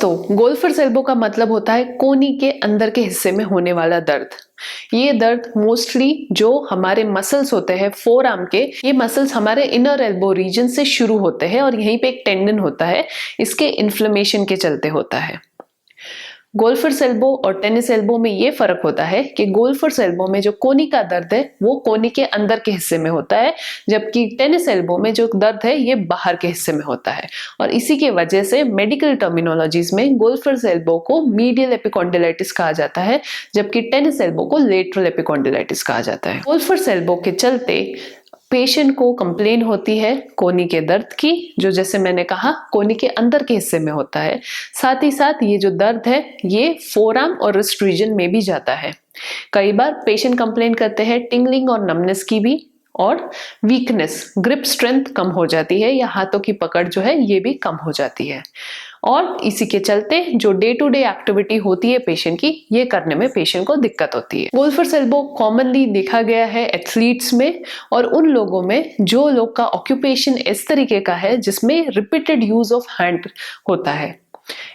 दोस्तों, golfer's elbow का मतलब होता है कोहनी के अंदर के हिस्से में होने वाला दर्द। ये दर्द मोस्टली जो हमारे मसल्स होते हैं फोर आर्म के, ये मसल्स हमारे इनर एल्बो रीजन से शुरू होते हैं और यहीं पे एक टेंडन होता है, इसके इन्फ्लेमेशन के चलते होता है। गोल्फर्स एल्बो और टेनिस एल्बो में ये फर्क होता है कि गोल्फर्स एल्बो में जो कोहनी का दर्द है वो कोहनी के अंदर के हिस्से में होता है, जबकि टेनिस एल्बो में जो दर्द है ये बाहर के हिस्से में होता है। और इसी की वजह से मेडिकल टर्मिनोलॉजीज में गोल्फर्स एल्बो को मीडियल एपिकॉन्डिलाइटिस कहा जाता है, जबकि टेनिस एल्बो को लेटरल एपिकॉन्डिलाइटिस कहा जाता है। गोल्फर्स एल्बो के चलते पेशेंट को कंप्लेन होती है कोहनी के दर्द की, जो जैसे मैंने कहा कोहनी के अंदर के हिस्से में होता है। साथ ही साथ ये जो दर्द है ये फोरआर्म और रिस्ट रीजन में भी जाता है। कई बार पेशेंट कंप्लेन करते हैं टिंगलिंग और नमनेस की भी, और वीकनेस, ग्रिप स्ट्रेंथ कम हो जाती है या हाथों की पकड़ जो है ये भी कम हो जाती है। और इसी के चलते जो डे टू डे एक्टिविटी होती है पेशेंट की, ये करने में पेशेंट को दिक्कत होती है। गोल्फर्स एल्बो कॉमनली देखा गया है एथलीट्स में और उन लोगों में जो लोग का ऑक्यूपेशन इस तरीके का है जिसमें रिपीटेड यूज ऑफ हैंड होता है।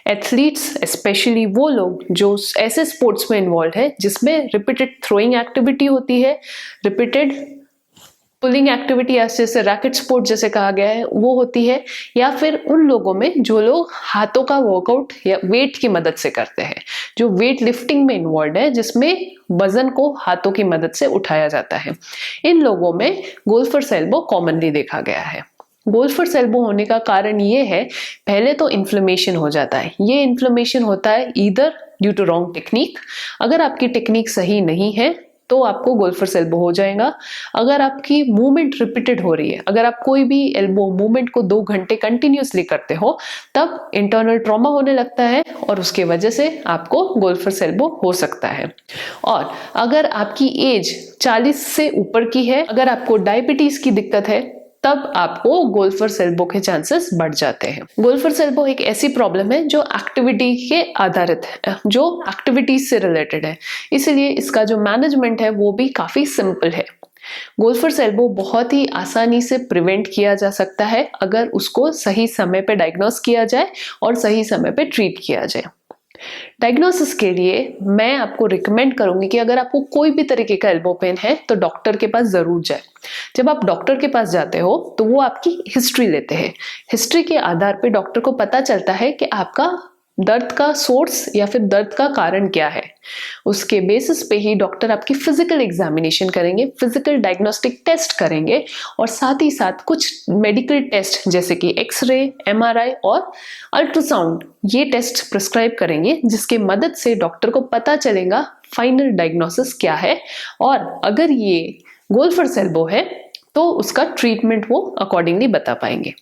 एथलीट्स स्पेशली वो लोग जो ऐसे स्पोर्ट्स में इन्वॉल्व है जिसमें रिपीटेड थ्रोइंग एक्टिविटी होती है, रिपीटेड पुलिंग एक्टिविटी जैसे रैकेट स्पोर्ट जैसे कहा गया है वो होती है, या फिर उन लोगों में जो लोग हाथों का वर्कआउट या वेट की मदद से करते हैं, जो वेट लिफ्टिंग में इन्वॉल्व है जिसमें वजन को हाथों की मदद से उठाया जाता है। इन लोगों में गोल्फर्स एल्बो कॉमनली देखा गया है। गोल्फर्स एल्बो होने का कारण ये है, पहले तो इन्फ्लेमेशन हो जाता है। ये इन्फ्लेमेशन होता है either due to wrong technique, अगर आपकी टेक्निक सही नहीं है तो आपको गोल्फर्स एल्बो हो जाएगा। अगर आपकी मूवमेंट रिपीटेड हो रही है, अगर आप कोई भी एल्बो मूवमेंट को 2 घंटे कंटिन्यूसली करते हो, तब इंटरनल ट्रॉमा होने लगता है और उसके वजह से आपको गोल्फर्स एल्बो हो सकता है। और अगर आपकी एज 40 से ऊपर की है, अगर आपको डायबिटीज की दिक्कत है, तब आपको गोल्फर्स एल्बो के चांसेस बढ़ जाते हैं। गोल्फर्स एल्बो एक ऐसी प्रॉब्लम है जो एक्टिविटी के आधारित है, जो एक्टिविटीज से रिलेटेड है, इसलिए इसका जो मैनेजमेंट है वो भी काफी सिंपल है। गोल्फर्स एल्बो बहुत ही आसानी से प्रिवेंट किया जा सकता है अगर उसको सही समय पे डायग्नोस किया जाए और सही समय पे ट्रीट किया जाए। डायग्नोसिस के लिए मैं आपको रिकमेंड करूंगी कि अगर आपको कोई भी तरीके का एल्बो पेन है तो डॉक्टर के पास जरूर जाए। जब आप डॉक्टर के पास जाते हो तो वो आपकी हिस्ट्री लेते हैं। हिस्ट्री के आधार पे डॉक्टर को पता चलता है कि आपका दर्द का सोर्स या फिर दर्द का कारण क्या है। उसके बेसिस पे ही डॉक्टर आपकी फिजिकल एग्जामिनेशन करेंगे, फिजिकल डायग्नोस्टिक टेस्ट करेंगे और साथ ही साथ कुछ मेडिकल टेस्ट जैसे कि एक्सरे, एमआरआई और अल्ट्रासाउंड, ये टेस्ट प्रिस्क्राइब करेंगे, जिसके मदद से डॉक्टर को पता चलेगा फाइनल डायग्नोसिस क्या है। और अगर ये गोल्फर्स एल्बो है तो उसका ट्रीटमेंट वो अकॉर्डिंगली बता पाएंगे।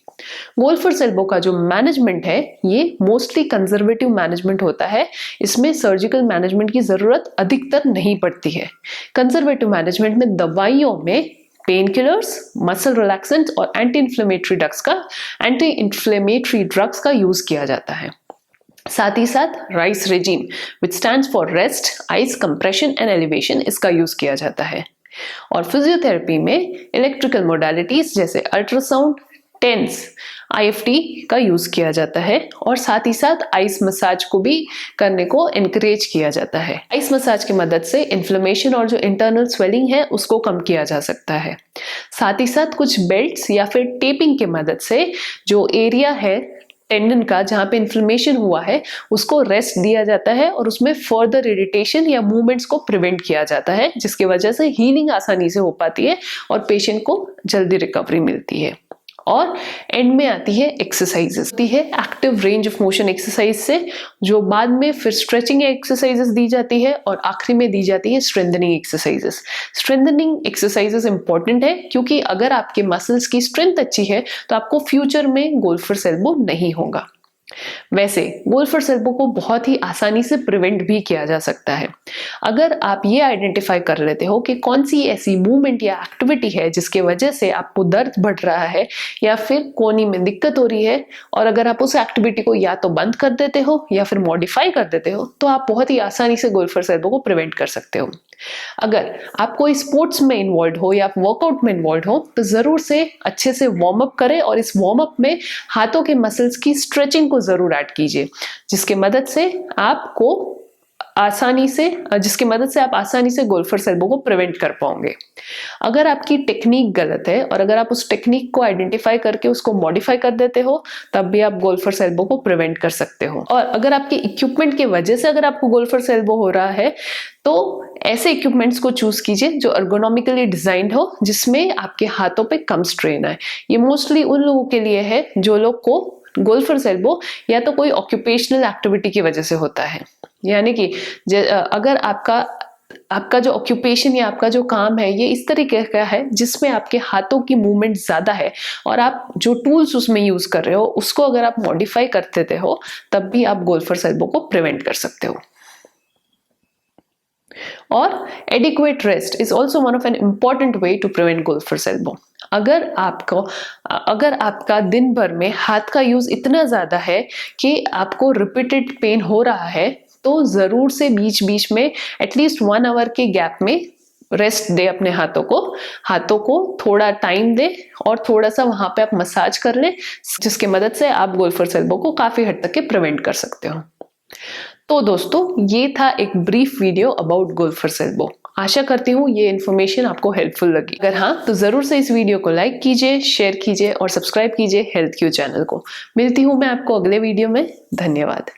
गोल्फर्स एल्बो का जो मैनेजमेंट है ये मोस्टली कंजर्वेटिव मैनेजमेंट होता है, इसमें सर्जिकल मैनेजमेंट की जरूरत अधिकतर नहीं पड़ती है। कंजर्वेटिव मैनेजमेंट में दवाइयों में पेन किलर्स, मसल रिलैक्सेंट और एंटी इन्फ्लेमेटरी ड्रग्स का यूज किया जाता है। साथ ही साथ rice regime which stands for rest, ice compression and elevation, इसका यूज किया जाता है। और फिजियोथेरेपी में इलेक्ट्रिकल मोडालिटीज जैसे अल्ट्रासाउंड, टेंस, आईएफटी का यूज किया जाता है। और साथ ही साथ आइस मसाज को भी करने को एनकरेज किया जाता है। आइस मसाज की मदद से इन्फ्लेमेशन और जो इंटरनल स्वेलिंग है उसको कम किया जा सकता है। साथ ही साथ कुछ बेल्ट्स या फिर टेपिंग की मदद से जो एरिया है टेंडन का जहाँ पे इन्फ्लेमेशन हुआ है उसको रेस्ट दिया जाता है और उसमें फर्दर इरिटेशन या मूवमेंट्स को प्रिवेंट किया जाता है, जिसकी वजह से हीलिंग आसानी से हो पाती है और पेशेंट को जल्दी रिकवरी मिलती है। और एंड में आती है एक्सरसाइजेस, आती है active range of motion exercise से, जो बाद में फिर स्ट्रेचिंग एक्सरसाइजेस दी जाती है और आखिरी में दी जाती है strengthening exercises. Strengthening exercises important है क्योंकि अगर आपके मसल्स की स्ट्रेंथ अच्छी है तो आपको फ्यूचर में गोल्फर्स एल्बो नहीं होगा। वैसे गोल्फर्स एल्बो को बहुत ही आसानी से प्रिवेंट भी किया जा सकता है अगर आप ये आइडेंटिफाई कर लेते हो कि कौन सी ऐसी मूवमेंट या एक्टिविटी है जिसके वजह से आपको दर्द बढ़ रहा है या फिर कोहनी में दिक्कत हो रही है, और अगर आप उस एक्टिविटी को या तो बंद कर देते हो या फिर मॉडिफाई कर देते हो तो आप बहुत ही आसानी से गोल्फर्स एल्बो को प्रिवेंट कर सकते हो। अगर आप कोई स्पोर्ट्स में इन्वॉल्व हो या वर्कआउट में इन्वॉल्व हो तो जरूर से अच्छे से वार्म अप करें और इस वार्म अप में हाथों के मसल्स की स्ट्रेचिंग को जरूर ऐड कीजिए, जिसकी मदद से आप आसानी से गोल्फर्स एल्बो को प्रिवेंट कर पाओगे। अगर आपकी टेक्निक गलत है और अगर आप उस टेक्निक को आइडेंटिफाई करके उसको मॉडिफाई कर देते हो तब भी आप गोल्फर्स एल्बो को प्रिवेंट कर सकते हो। और अगर आपके इक्विपमेंट की वजह से अगर आपको गोल्फर्स एल्बो हो रहा है तो ऐसे इक्विपमेंट्स को चूज कीजिए जो अर्गोनॉमिकली डिजाइंड हो, जिसमें आपके हाथों पे कम स्ट्रेन आए। ये मोस्टली उन लोगों के लिए है जो लोग को गोल्फर्स एल्बो या तो कोई ऑक्यूपेशनल एक्टिविटी की वजह से होता है, यानी कि अगर आपका जो ऑक्यूपेशन या आपका जो काम है ये इस तरीके का है जिसमें आपके हाथों की मूवमेंट ज्यादा है और आप जो टूल्स उसमें यूज कर रहे हो उसको अगर आप मॉडिफाई कर देते हो तब भी आप गोल्फर्स एल्बो को प्रिवेंट कर सकते हो। और adequate rest is also one of an important way to prevent golfer's elbow. अगर आपका दिन भर में हाथ का यूज इतना ज्यादा है कि आपको रिपीटेड पेन हो रहा है तो जरूर से बीच बीच में एटलीस्ट 1 आवर के गैप में रेस्ट दे अपने हाथों को थोड़ा टाइम दे और थोड़ा सा वहां पे आप मसाज कर ले, जिसकी मदद से आप गोल्फर्स एल्बो को काफी हद तक के प्रिवेंट कर सकते हो। तो दोस्तों ये था एक brief video about golfer's elbow. आशा करती हूँ ये इन्फॉर्मेशन आपको हेल्पफुल लगी। अगर हाँ तो जरूर से इस वीडियो को लाइक कीजिए, शेयर कीजिए और सब्सक्राइब कीजिए हेल्थ क्यू चैनल को। मिलती हूँ मैं आपको अगले वीडियो में। धन्यवाद।